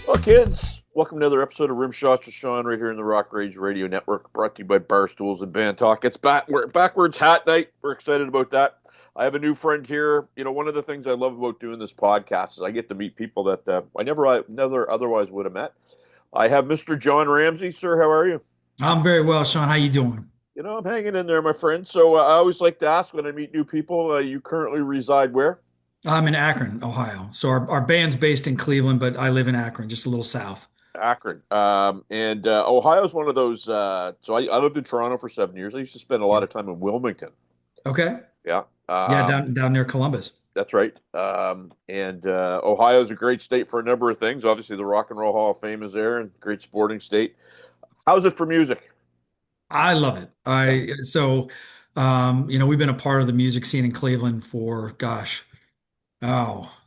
Well, kids, welcome to another episode of Rimshots with Sean right here in the Rock Rage Radio Network, brought to you by Barstools and Bandtalk. It's backwards hat night. We're excited about that. I have a new friend here. You know, one of the things I love about doing this podcast is I get to meet people that I never otherwise would have met. I have Mr. John Ramsey, sir. How are you? I'm very well, Sean. How you doing? You know, I'm hanging in there, my friend. So I always like to ask when I meet new people, you currently reside where? I'm in Akron, Ohio. So our band's based in Cleveland, but I live in Akron, just a little south. Akron. And Ohio is one of those. So I lived in Toronto for 7 years. I used to spend a lot Yeah. of time in Wilmington. Okay. Yeah, Yeah, down near Columbus. that's right. And Ohio is a great state for a number of things. Obviously, the Rock and Roll Hall of Fame is there, and great sporting state. How's it for music? I love it. Yeah. We've been a part of the music scene in Cleveland for, gosh,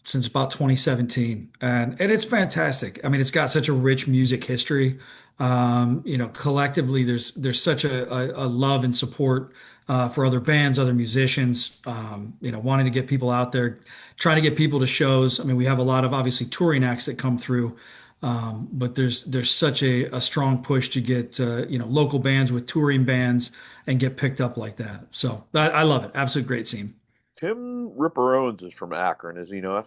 since about 2017. And it's fantastic. I mean, it's got such a rich music history. Collectively there's such a love and support for other bands, other musicians, wanting to get people out there, trying to get people to shows. I mean, we have a lot of obviously touring acts that come through. But there's such a strong push to get local bands with touring bands and get picked up like that. So I love it. Absolute great scene. Tim Ripper Owens is from Akron, is he not?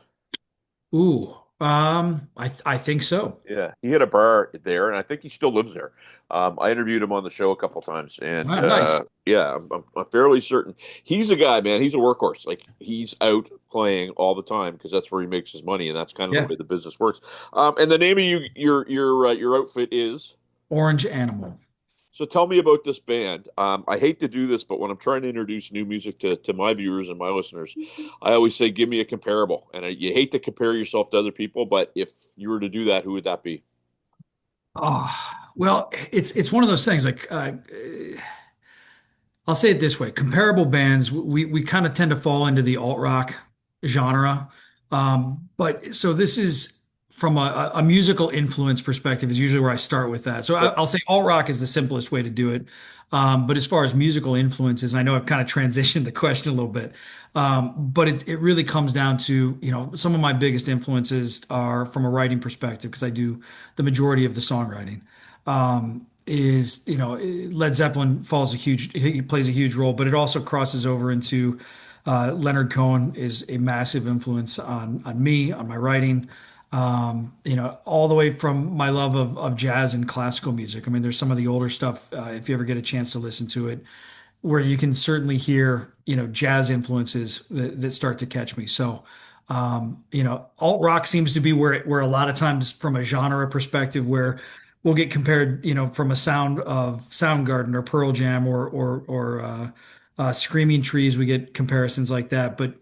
Ooh, I think so. Yeah, he had a bar there, and I think he still lives there. I interviewed him on the show a couple times, and Ah, nice. yeah, I'm fairly certain he's a guy, man. He's a workhorse. Like he's out playing all the time because that's where he makes his money, and that's kind of the Yeah. way the business works. And the name of your outfit is. Orange Animal. So tell me about this band. I hate to do this, but when I'm trying to introduce new music to my viewers and my listeners, I always say, give me a comparable. And you hate to compare yourself to other people, but if you were to do that, who would that be? Oh, well, it's one of those things like I'll say it this way: comparable bands, we kind of tend to fall into the alt rock genre. But so this is from a musical influence perspective is usually where I start with that. So Yep. I'll say alt rock is the simplest way to do it. But as far as musical influences, I know I've kind of transitioned the question a little bit. But it really comes down to, some of my biggest influences are from a writing perspective because I do the majority of the songwriting. Led Zeppelin he plays a huge role, but it also crosses over into Leonard Cohen is a massive influence on me, on my writing. All the way from my love of jazz and classical music. I mean, there's some of the older stuff, if you ever get a chance to listen to it, where you can certainly hear, jazz influences that start to catch me. So, alt rock seems to be where a lot of times from a genre perspective, where we'll get compared, from a sound of Soundgarden or Pearl Jam or Screaming Trees, we get comparisons like that. But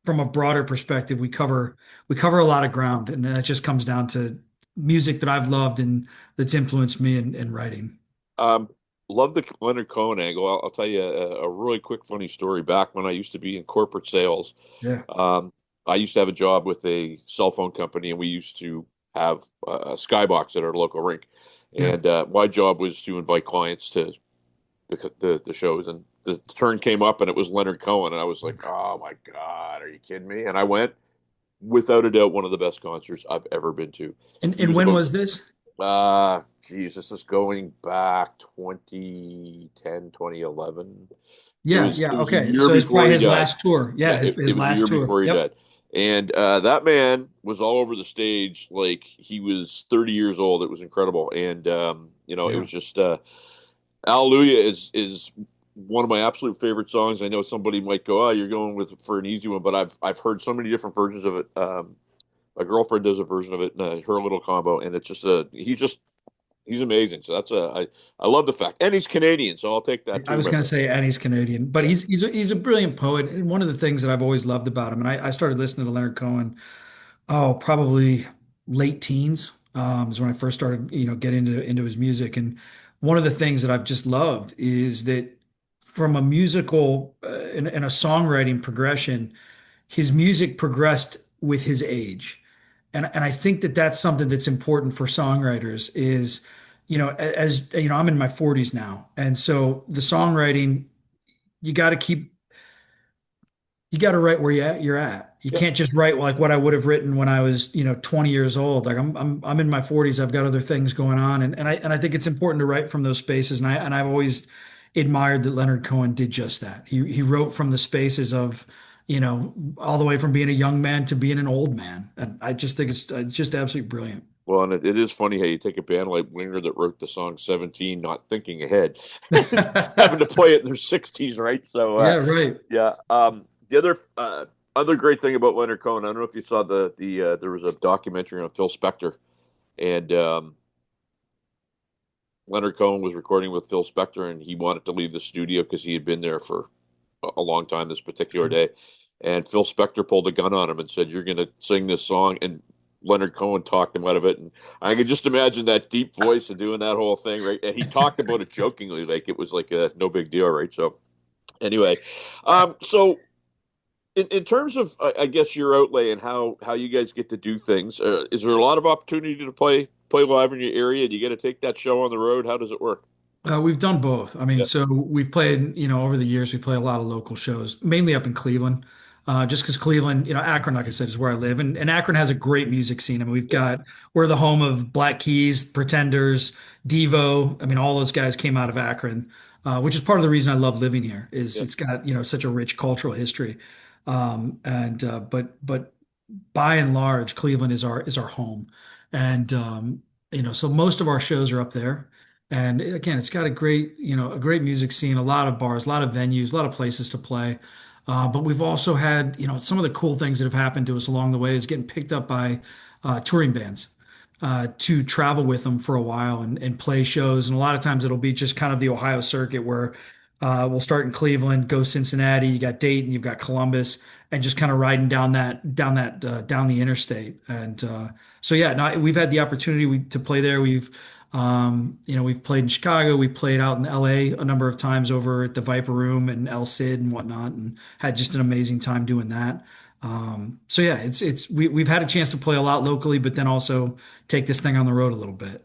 from a broader perspective, we cover a lot of ground, and that just comes down to music that I've loved and that's influenced me in writing. Um, love the Leonard Cohen angle. I'll tell you a really quick, funny story. Back when I used to be in corporate sales, Yeah. I used to have a job with a cell phone company, and we used to have a skybox at our local rink. Yeah. And my job was to invite clients to the shows, and the turn came up, and it was Leonard Cohen, and I was like, "Oh my God, are you kidding me?" And I went, without a doubt, one of the best concerts I've ever been to. And He and was when about, was this? geez, this is going back 2010, 2011. It Yeah, was yeah, it was a okay. year So it's before probably he his died. last tour. Yeah, Yeah, his, it his was a year last tour. before he Yep. died. And that man was all over the stage like he was 30 years old. It was incredible. And it Yeah. was just Hallelujah is one of my absolute favorite songs. I know somebody might go, "Oh, you're going with for an easy one," but I've heard so many different versions of it. My girlfriend does a version of it in her little combo, and it's just he's amazing. So I love the fact, and he's Canadian, so I'll take that I too, was my going to friend. say, and he's Canadian, but Yeah, he's a brilliant poet. And one of the things that I've always loved about him, and I started listening to Leonard Cohen, probably late teens, is when I first started, getting into his music. And one of the things that I've just loved is that from a musical and a songwriting progression, his music progressed with his age. And I think that that's something that's important for songwriters is, as I'm in my 40s now. And so the songwriting, you got to keep, you got to write where you're at. You Yeah. can't just write like what I would have written when I was, 20 years old. Like I'm in my 40s. I've got other things going on, and I think it's important to write from those spaces. And I've always admired that Leonard Cohen did just that. He wrote from the spaces of, all the way from being a young man to being an old man. And I just think it's just absolutely brilliant. Well, and it is funny how you take a band like Winger that wrote the song 17, not thinking ahead, having to play it in their 60s, right? So, Yeah, right. yeah. The other great thing about Leonard Cohen, I don't know if you saw there was a documentary on Phil Spector, and Leonard Cohen was recording with Phil Spector, and he wanted to leave the studio because he had been there for a long time this particular day. And Phil Spector pulled a gun on him and said, "You're going to sing this song." And Leonard Cohen talked him out of it. And I can just imagine that deep voice and doing that whole thing, right? And he talked about it jokingly, like it was like a no big deal, right? So anyway, so in terms of, I guess, your outlay and how you guys get to do things, is there a lot of opportunity to play live in your area? Do you get to take that show on the road? How does it work? We've done both. I mean, Yeah, so we've played, over the years, we play a lot of local shows, mainly up in Cleveland, just because Cleveland, Akron, like I said, is where I live. And Akron has a great music scene. I mean, yeah, we're the home of Black Keys, Pretenders, Devo. I mean, all those guys came out of Akron, which is part of the reason I love living here, is yeah. it's got, such a rich cultural history. But by and large, Cleveland is our home, and so most of our shows are up there. And again, it's got a great music scene, a lot of bars, a lot of venues, a lot of places to play. But we've also had, some of the cool things that have happened to us along the way is getting picked up by touring bands to travel with them for a while and play shows. And a lot of times it'll be just kind of the Ohio circuit where we'll start in Cleveland, go Cincinnati, you got Dayton, you've got Columbus, and just kind of riding down the interstate. And so yeah, no, we've had the opportunity to play there. We've played in Chicago, we played out in LA a number of times over at the Viper Room and El Cid and whatnot, and had just an amazing time doing that. So yeah, we've had a chance to play a lot locally, but then also take this thing on the road a little bit.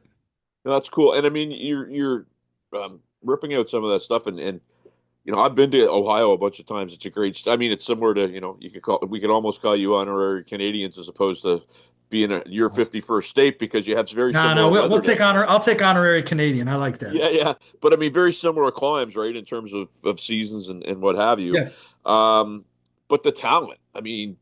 No, that's cool. And I mean, you're ripping out some of that stuff, and I've been to Ohio a bunch of times. It's a I mean, it's similar to, we could almost call you honorary Canadians as opposed to being your 51st state because you have very No, no, similar we'll weather take down there. honor. I'll take honorary Canadian. I like that. Yeah, yeah. But I mean, very similar climes, right, in terms of seasons and what have you. Yeah, Um, but the talent, I mean,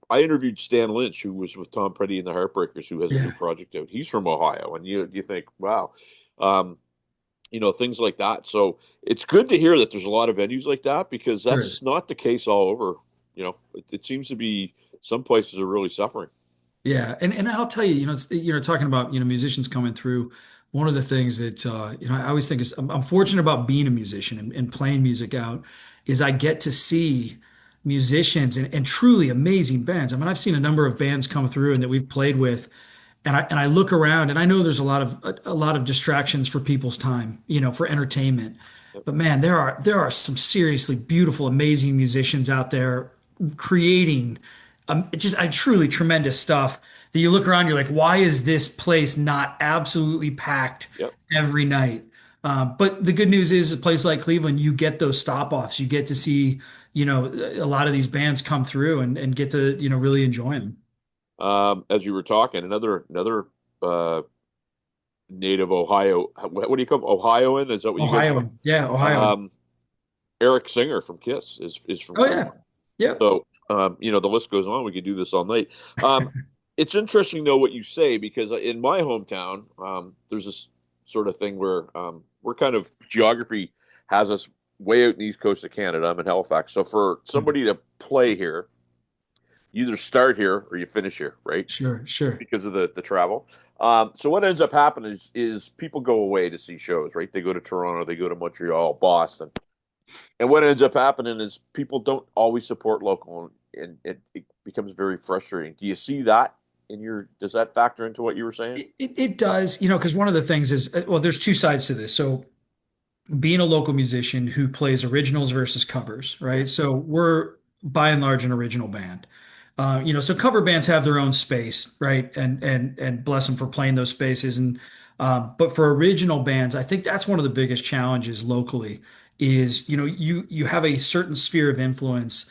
I interviewed Stan Lynch, who was with Tom Petty and the Heartbreakers, who has a new yeah, project out. He's from Ohio, and you think, wow. Um, things like that. So it's good to hear that there's a lot of venues like that because there is. that's not the case all over. It seems to be some places are really suffering. Yeah, and I'll tell you, talking about musicians coming through. One of the things that I always think is I'm fortunate about being a musician and playing music out is I get to see musicians and truly amazing bands. I mean, I've seen a number of bands come through and that we've played with, and I look around and I know there's a lot of distractions for people's time, for entertainment. Yep. But man, there are some seriously beautiful, amazing musicians out there creating just truly tremendous stuff that you look around, you're like, why is this place not absolutely packed Yep. every night? But the good news is, a place like Cleveland, you get those stop offs. You get to see, a lot of these bands come through and get to, really enjoy them. As you were talking, another uh, native Ohio. What do you call 'em? Ohioan? Is that what you guys call? Ohioan. Yeah, Ohioan. Um, Eric Singer from Kiss is from Oh yeah. Cleveland. Yep. So, the list goes on. We could do this all night. It's interesting, though, what you say, because in my hometown, there's this sort of thing where we're kind of geography has us way out in the east coast of Canada. I'm in Halifax. So for somebody to play here, you either start here or you finish here, right? Sure, sure. Because of the travel. So what ends up happening is people go away to see shows, right? They go to Toronto, they go to Montreal, Boston. And what ends up happening is people don't always support local, and it becomes very frustrating. Do you see that does that factor into what you were saying? It does, because one of the things is, well, there's two sides to this. So being a local musician who plays originals versus covers, Yeah. right? So we're by and large an original band. So cover bands have their own space, right? And bless them for playing those spaces. And but for original bands, I think that's one of the biggest challenges locally is, you have a certain sphere of influence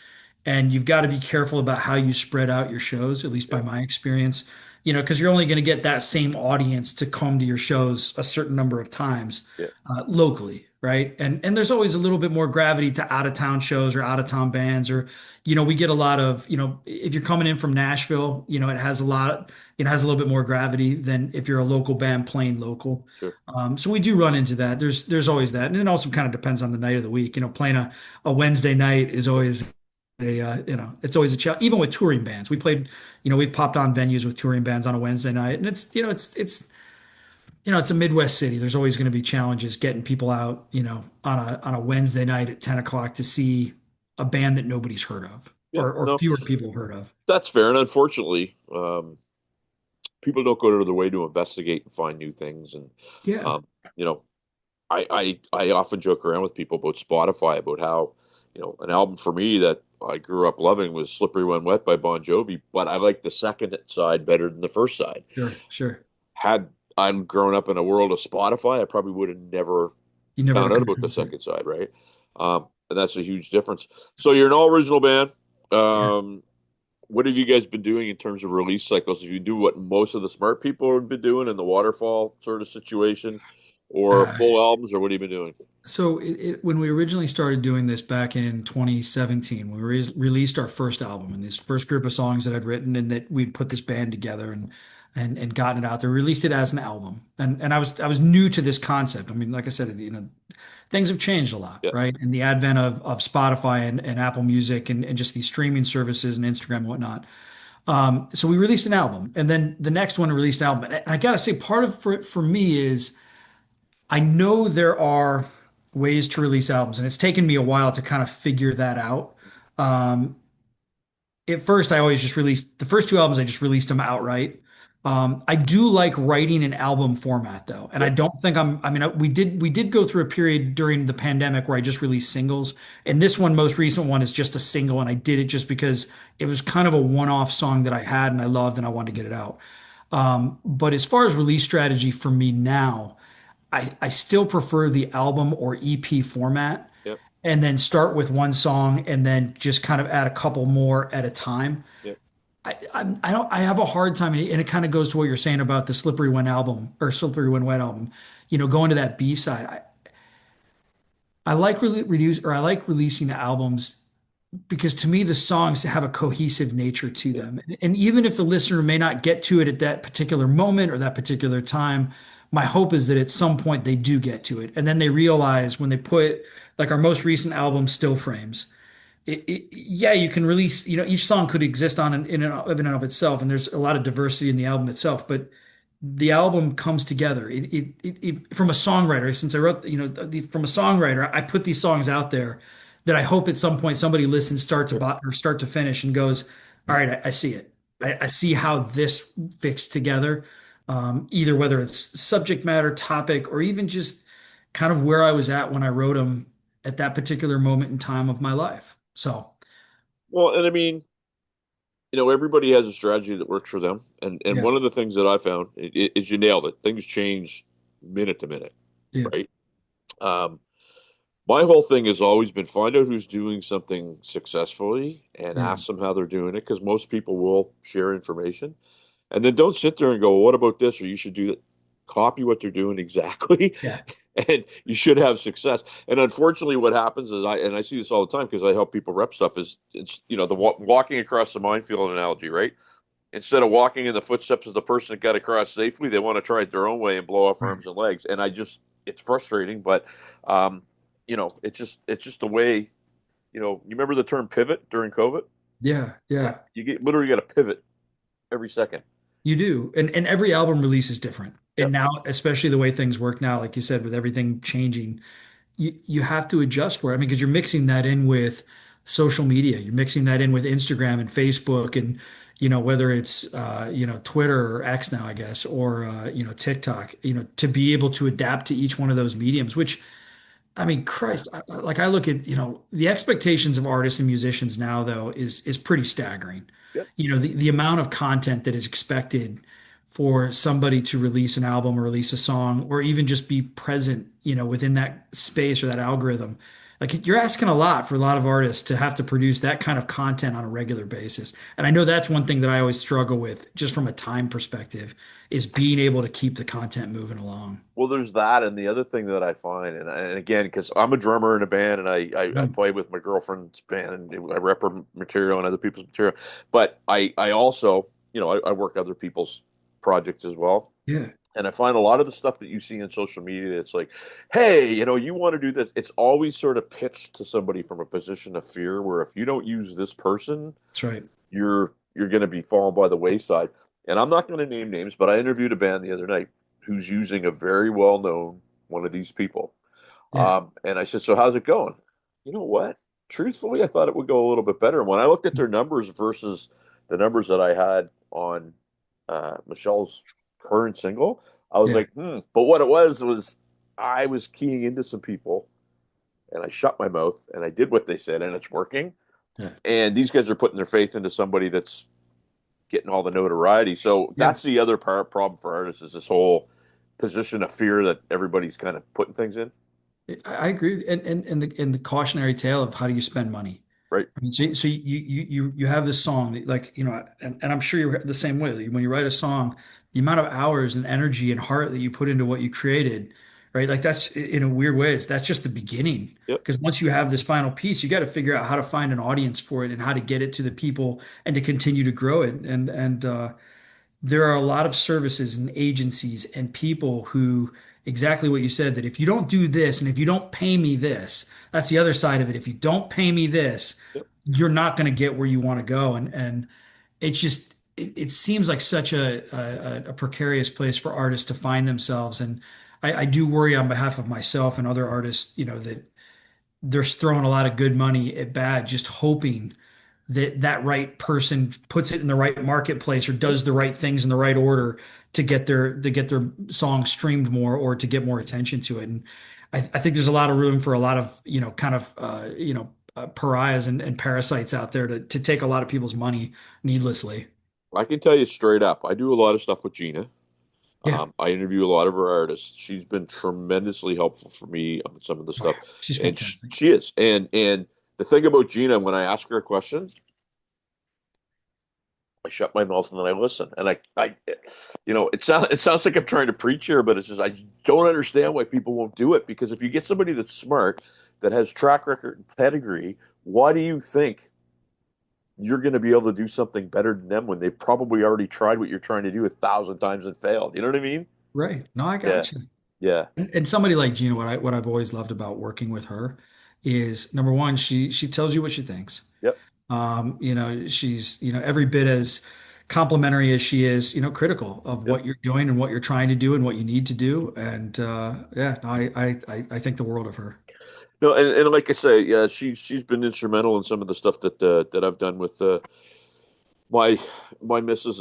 And you've got to be careful about how you spread out your shows, at least by Yep. my experience, because you're only going to get that same audience to come to your shows a certain number of times Yep. locally, right? And there's always a little bit more gravity to out of town shows or out of town bands, or we get a lot of, if you're coming in from Nashville, it has a lot, it has a little bit more gravity than if you're a local band playing local. Sure. So we do run into that. There's always that, and it also kind of depends on the night of the week. Playing a Wednesday night is always it's always a challenge. Even with touring bands, we've popped on venues with touring bands on a Wednesday night, and it's a Midwest city. There's always going to be challenges getting people out, on a Wednesday night at 10 o'clock to see a band that nobody's heard of, Yeah. or No, fewer people have heard of. that's fair. And unfortunately, people don't go to the way to investigate and find new things. And Yeah, you know, I often joke around with people about Spotify, about how, an album for me that I grew up loving was Slippery When Wet by Bon Jovi, but I like the second side better than the first side. sure, sure. Had I grown up in a world of Spotify, I probably would have never You never found out come about the across it. second side, right? And that's a huge difference. So you're an all original band. Yeah. Um, what have you guys been doing in terms of release cycles? If you do what most of the smart people have been doing in the waterfall sort of situation, or Uh, full albums, or what have you been doing? so when we originally started doing this back in 2017, we released our first album and this first group of songs that I'd written and that we'd put this band together and gotten it out there, released it as an album. And I was new to this concept. I mean, like I said, things have changed a lot, Yeah, right? And the advent of Spotify and Apple Music and just these streaming services and Instagram and whatnot. So we released an album, and then the next one released an album. And I gotta say, part of for me is I know there are ways to release albums, and it's taken me a while to kind of figure that out. Um, at first, I always just released the first two albums, I just released them outright. I do like writing an album format though, and I yep, don't think I mean, we did go through a period during the pandemic where I just released singles, and this one, most recent one, is just a single, and I did it just because it was kind of a one-off song that I had and I loved and I wanted to get it out. But as far as release strategy for me now, I still prefer the album or EP format yep, and then start with one song and then just kind of add a couple more at a time. yep, I have a hard time, and it kind of goes to what you're saying about the Slippery When album or Slippery When Wet album, going to that B side. I like I like releasing albums because to me the songs have a cohesive nature to yep. them. And even if the listener may not get to it at that particular moment or that particular time, my hope is that at some point they do get to it. And then they realize when they put like our most recent album, Still Frames, yeah, you can release, each song could exist in and of itself, and there's a lot of diversity in the album itself, but the album comes together. From a songwriter, since I wrote, from a songwriter, I put these songs out there that I hope at some point somebody listens start to finish and goes, all right, I see it. I see how this fits together. Either whether it's subject matter, topic, or even just kind of where I was at when I wrote them at that particular moment in time of my life. So, Well, and I mean, everybody has a strategy that works for them. And yeah, one of the things that I found is you nailed it. Things change minute to minute, yeah, right? Um, my whole thing has always been find out who's doing something successfully and yeah, ask them how they're doing it, because most people will share information. And then don't sit there and go, well, what about this? Or you should do that. Copy what they're doing exactly, yeah, and you should have success. And unfortunately, what happens is I see this all the time because I help people rep stuff. Is it's the walking across the minefield analogy, right? Instead of walking in the footsteps of the person that got across safely, they want to try it their own way and blow off right. arms and legs. And it's frustrating, but um, it's just the way. You remember the term pivot during COVID? Yeah, Yeah, yeah. you get literally got to pivot every second. You do. And every album release is different. And Yep. now, especially the way things work now, like you said, with everything changing, you have to adjust for it. I mean, because you're mixing that in with social media, you're mixing that in with Instagram and Facebook and whether it's Twitter or X now, I guess, or TikTok, to be able to adapt to each one of those mediums, which I mean, Christ, like I look at, the expectations of artists and musicians now, though, is pretty staggering. Yep. The amount of content that is expected for somebody to release an album or release a song or even just be present, within that space or that algorithm. Like you're asking a lot for a lot of artists to have to produce that kind of content on a regular basis. And I know that's one thing that I always struggle with, just from a time perspective, is being able to keep the content moving along. Well, there's that, and the other thing that I find, and again, because I'm a drummer in a band, and I Mm. play with my girlfriend's band, and I rep her material and other people's material, but I also, I work other people's projects as well, Yeah, and I find a lot of the stuff that you see on social media, it's like, hey, you want to do this. It's always sort of pitched to somebody from a position of fear, where if you don't use this person, that's right. you're going to be fallen by the wayside. And I'm not going to name names, but I interviewed a band the other night who's using a very well known one of these people. Yeah, And I said, so how's it going? You know what? Truthfully, I thought it would go a little bit better. When I looked at their numbers versus the numbers that I had on Michelle's current single, I was yeah, like, hmm. But what it was I was keying into some people, and I shut my mouth and I did what they said, and it's working. yeah, And these guys are putting their faith into somebody that's getting all the notoriety. So yeah. that's the other problem for artists, is this whole position of fear that everybody's kind of putting things in, I agree. And the cautionary tale of how do you spend money? right? I mean, so you have this song that, like, and I'm sure you're the same way. When you write a song, the amount of hours and energy and heart that you put into what you created, right? Like that's in a weird way, that's just the beginning. Yep. Because once you have this final piece, you got to figure out how to find an audience for it and how to get it to the people and to continue to grow it. And there are a lot of services and agencies and people who, exactly what you said, that if you don't do this and if you don't pay me this, that's the other side of it. If you don't pay me this, Yep. you're not going to get where you want to go. And it's just it seems like such a precarious place for artists to find themselves. And I do worry on behalf of myself and other artists, that they're throwing a lot of good money at bad, just hoping that that right person puts it in the right marketplace or does the right things in the right order to get their song streamed more or to get more attention to it. And I think there's a lot of room for a lot of kind of pariahs and parasites out there to take a lot of people's money needlessly. I can tell you straight up, I do a lot of stuff with Gina. Yeah, I interview a lot of her artists. She's been tremendously helpful for me on some of the oh, yeah. stuff, She's and fantastic. she is. And the thing about Gina, when I ask her a question, I shut my mouth and then I listen. And it sounds like I'm trying to preach here, but it's just I don't understand why people won't do it. Because if you get somebody that's smart, that has track record and pedigree, why do you think you're going to be able to do something better than them when they've probably already tried what you're trying to do 1,000 times and failed? You know what I mean? Right. No, I Yeah, got you. yeah, And somebody like Gina, what I've always loved about working with her is, number one, she tells you what she thinks. yep, She's, every bit as complimentary as she is, critical of yep. what you're doing and what you're trying to do and what you need to do. And yeah, no, I think the world of her. No, and like I say, yeah, she's been instrumental in some of the stuff that I've done with my my missus'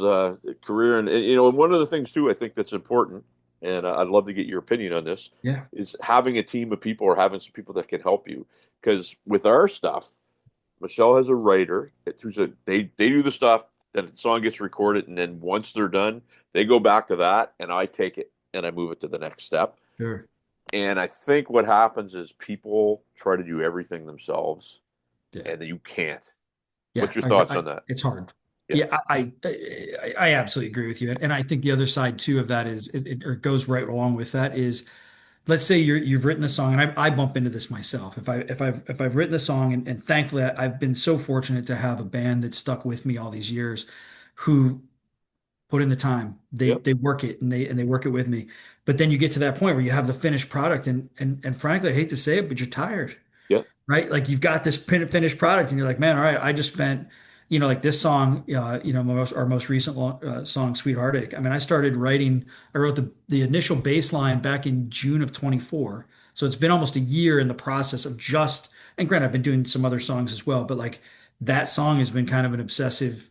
career, and one of the things too I think that's important, and I'd love to get your opinion on this, Yeah. is having a team of people or having some people that can help you. Because with our stuff, Michelle has a writer they do the stuff, then the song gets recorded, and then once they're done, they go back to that, and I take it and I move it to the next step. Sure. And I think what happens is people try to do everything themselves, Yeah. and you can't. Yeah. What's your thoughts on that? It's hard. Yeah, Yeah, I absolutely agree with you. And I think the other side too of that is it goes right along with that is, let's say you've written a song, and I bump into this myself. If I've written a song, and thankfully I've been so fortunate to have a band that stuck with me all these years, who put in the time. They yep, they work it and they work it with me. But then you get to that point where you have the finished product, and frankly, I hate to say it, but you're tired, yep, right? Like you've got this finished product, and you're like, man, all right, I just spent, like this song, our most recent song, "Sweet Heartache." I mean, I wrote the initial bass line back in June of 24. So it's been almost a year in the process of just, and granted, I've been doing some other songs as well, but like that song has been kind of an obsessive,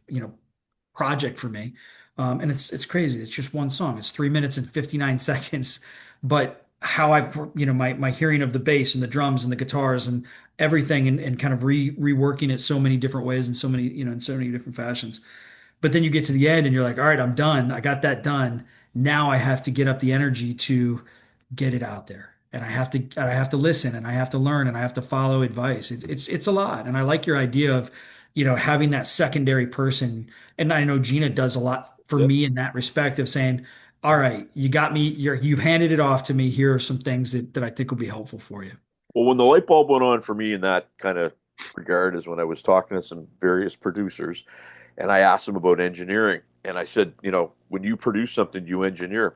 project for me. And it's crazy. It's just one song. It's 3 minutes and 59 seconds. But how I've, my hearing of the bass and the drums and the guitars and everything, and kind of reworking it so many different ways and so many, in so many different fashions. But then you get to the end and you're like, all right, I'm done. I got that done. Now I have to get up the energy to get it out there. and I have to listen and I have to learn and I have to follow advice. It's a lot. And I like your idea of, having that secondary person. And I know Gina does a lot for Yep. me in that respect of saying, all right, you got me, you've handed it off to me. Here are some things that I think will be helpful for you. Well, when the light bulb went on for me in that kind of regard is when I was talking to some various producers and I asked them about engineering. And I said, when you produce something, you engineer.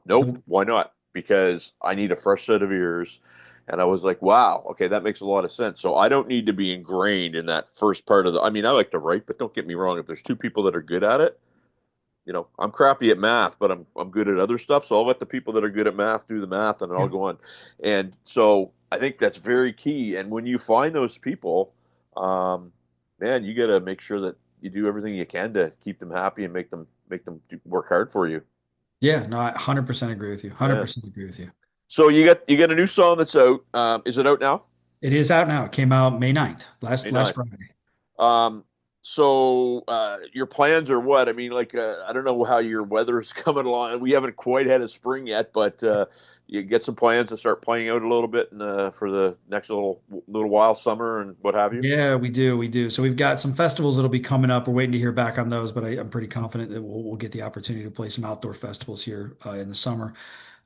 Nope. Nope. Why not? Because I need a fresh set of ears. And I was like, wow, okay, that makes a lot of sense. So I don't need to be ingrained in that first part of I mean, I like to write, but don't get me wrong. If there's two people that are good at it, I'm crappy at math, but I'm good at other stuff. So I'll let the people that are good at math do the math, and I'll Yeah. go on. And so I think that's very key. And when you find those people, um, man, you got to make sure that you do everything you can to keep them happy and make them work hard for you. Yeah, no, I 100% agree with you. Yeah. 100% agree with you. So you got a new song that's out. Is it out now? It is out now. It came out May 9th, May last 9th. Friday. Um, so your plans are what? I mean, like I don't know how your weather's coming along. We haven't quite had a spring yet, but you get some plans to start playing out a little bit for the next little while, summer and what have you. Yeah, we do. We do. So we've got some festivals that'll be coming up. We're waiting to hear back on those, but I'm pretty confident that we'll get the opportunity to play some outdoor festivals here in the summer.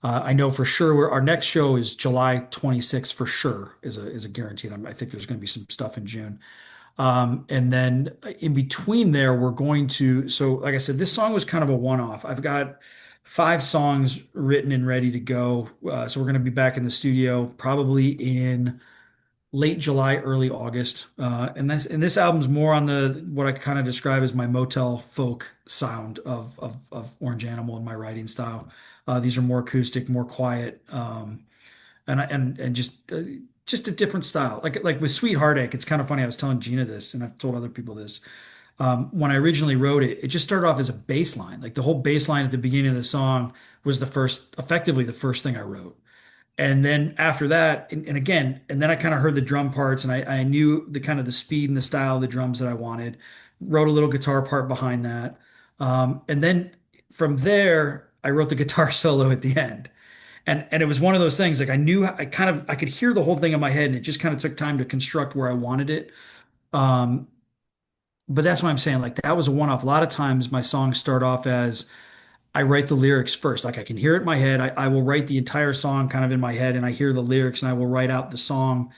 I know for sure our next show is July 26th for sure is a guarantee. And I think there's going to be some stuff in June. And then in between there, we're going to, so like I said, this song was kind of a one-off. I've got 5 songs written and ready to go. So we're going to be back in the studio probably in late July, early August. And this album's more on the what I kind of describe as my Motel folk sound of Orange Animal in my writing style. These are more acoustic, more quiet, and just a different style. Like with Sweet Heartache, it's kind of funny. I was telling Gina this, and I've told other people this. When I originally wrote it, it just started off as a bass line. Like the whole bass line at the beginning of the song was effectively the first thing I wrote. And then after that, and then I kind of heard the drum parts, and I knew the kind of the speed and the style of the drums that I wanted. Wrote a little guitar part behind that, and then from there, I wrote the guitar solo at the end. And it was one of those things like I could hear the whole thing in my head, and it just kind of took time to construct where I wanted it. Um, but that's what I'm saying. Like that was a one-off. A lot of times my songs start off as I write the lyrics first. Like I can hear it in my head. I will write the entire song kind of in my head, and I hear the lyrics, and I will write out the song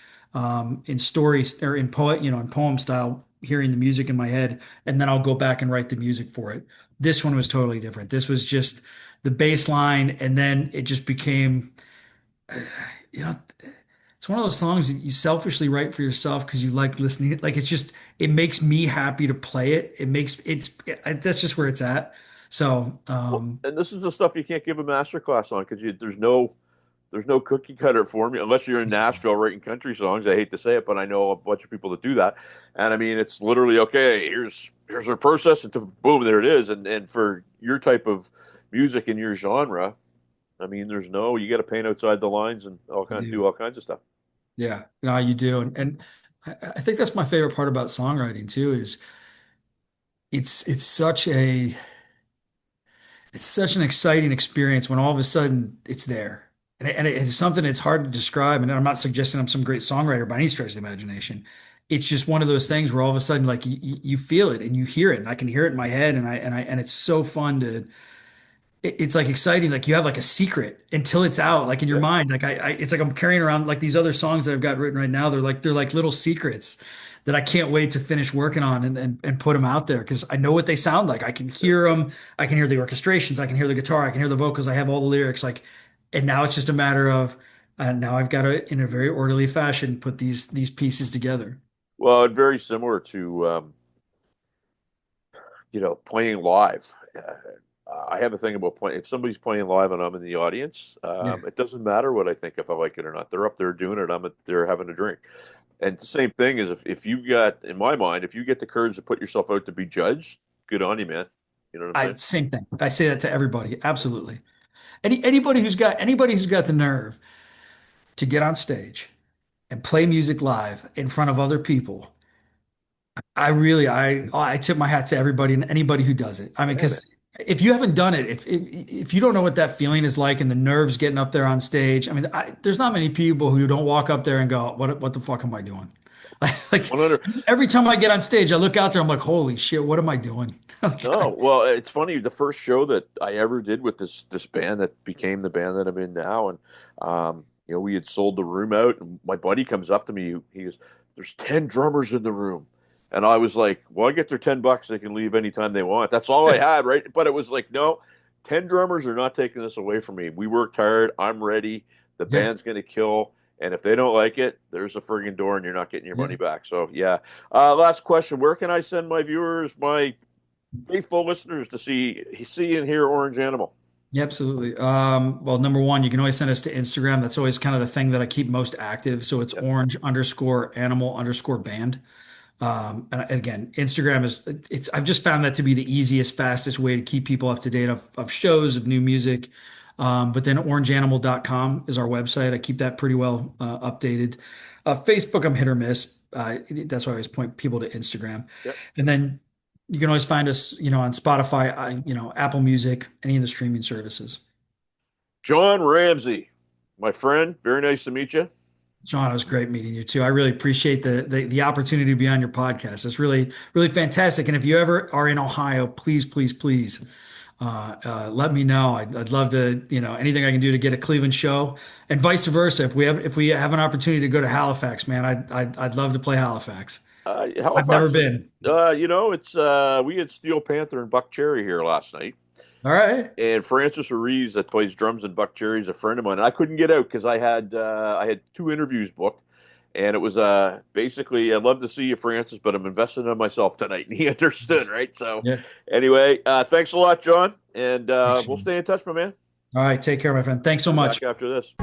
in stories or in in poem style, hearing the music in my head, and then I'll go back and write the music for it. This one was totally different. This was just the bass line, and then it just became, you know, it's one of those songs that you selfishly write for yourself because you like listening. Like it makes me happy to play it. That's just where it's at. So, Well, and this is the stuff you can't give a master class on because there's no cookie cutter formula unless you're in Nashville writing country songs. I hate to say it, but I know a bunch of people that do that. And I mean, it's literally okay. Here's our process, and boom, there it is. And for your type of music in your genre, I mean, you got to paint outside the lines and you do. do all kinds of stuff. Yeah, no, you do. And I think that's my favorite part about songwriting too, is it's it's such a it's such an exciting experience when all of a sudden it's there. And it's something that's hard to describe. And I'm not suggesting I'm some great songwriter by any stretch of the imagination. It's just one of those things where all of a sudden, like you feel it and you hear it, and I can hear it in my head, and it's so fun to. It's like exciting, like you have like a secret until it's out, like in your Yeah. mind. Like it's like I'm carrying around like these other songs that I've got written right now. They're like little secrets that I can't wait to finish working on and put them out there because I know what they sound like. I can hear them. I can hear the orchestrations. I can hear the guitar. I can hear the vocals. I have all the lyrics. Like, and now it's just a matter of now I've got to, in a very orderly fashion, put these pieces together. Well, and very similar to playing live. I have a thing about playing. If somebody's playing live and I'm in the audience, Yeah. it doesn't matter what I think if I like it or not. They're up there doing it. They're having a drink. And the same thing is if you got, in my mind, if you get the courage to put yourself out to be judged, good on you, man. You know what I'm saying? Same thing. I say that to everybody. Absolutely. Anybody who's got the nerve to get on stage and play music live in front of other people, I tip my hat to everybody and anybody who does it. I mean, Yeah, because man. if you haven't done it, if you don't know what that feeling is like and the nerves getting up there on stage, I mean, there's not many people who don't walk up there and go, what the fuck am I doing? Like 100. every time I get on stage, I look out there, I'm like, holy shit, what am I doing? No, well, it's funny. The first show that I ever did with this band that became the band that I'm in now, and we had sold the room out, and my buddy comes up to me. He goes, "There's 10 drummers in the room," and I was like, "Well, I get their $10. They can leave anytime they want." That's all I had, right? But it was like, no, 10 drummers are not taking this away from me. We worked hard. I'm ready. The Yeah, band's gonna kill. And if they don't like it, there's a friggin' door, and you're not getting your yeah. money back. So yeah. Last question: where can I send my viewers, my faithful listeners, to see and hear Orange Animal? Yeah, absolutely. Well, number one, you can always send us to Instagram. That's always kind of the thing that I keep most active. So it's Yep. orange_animal_band. And again, Instagram I've just found that to be the easiest, fastest way to keep people up to date of shows, of new music. But then orangeanimal.com is our website. I keep that pretty well updated. Facebook, I'm hit or miss. That's why I always point people to Instagram. Yep. And then you can always find us, on Spotify, Apple Music, any of the streaming services. John Ramsey, my friend, very nice to meet you. John, it was great meeting you too. I really appreciate the opportunity to be on your podcast. It's really, really fantastic. And if you ever are in Ohio, please, please, please let me know. I'd love to, anything I can do to get a Cleveland show, and vice versa. If we have an opportunity to go to Halifax, man, I'd love to play Halifax. I've never Halifax. been. It's we had Steel Panther and Buck Cherry here last night, All right. and Francis Ruiz that plays drums in Buck Cherry is a friend of mine. And I couldn't get out because I had 2 interviews booked, and it was basically, I'd love to see you, Francis, but I'm investing in myself tonight, and he understood, right? So Yeah. anyway, thanks a lot, John, and Thanks, we'll Sean. stay in touch, my man. All right. Take care, my friend. Thanks so Be much. back after this.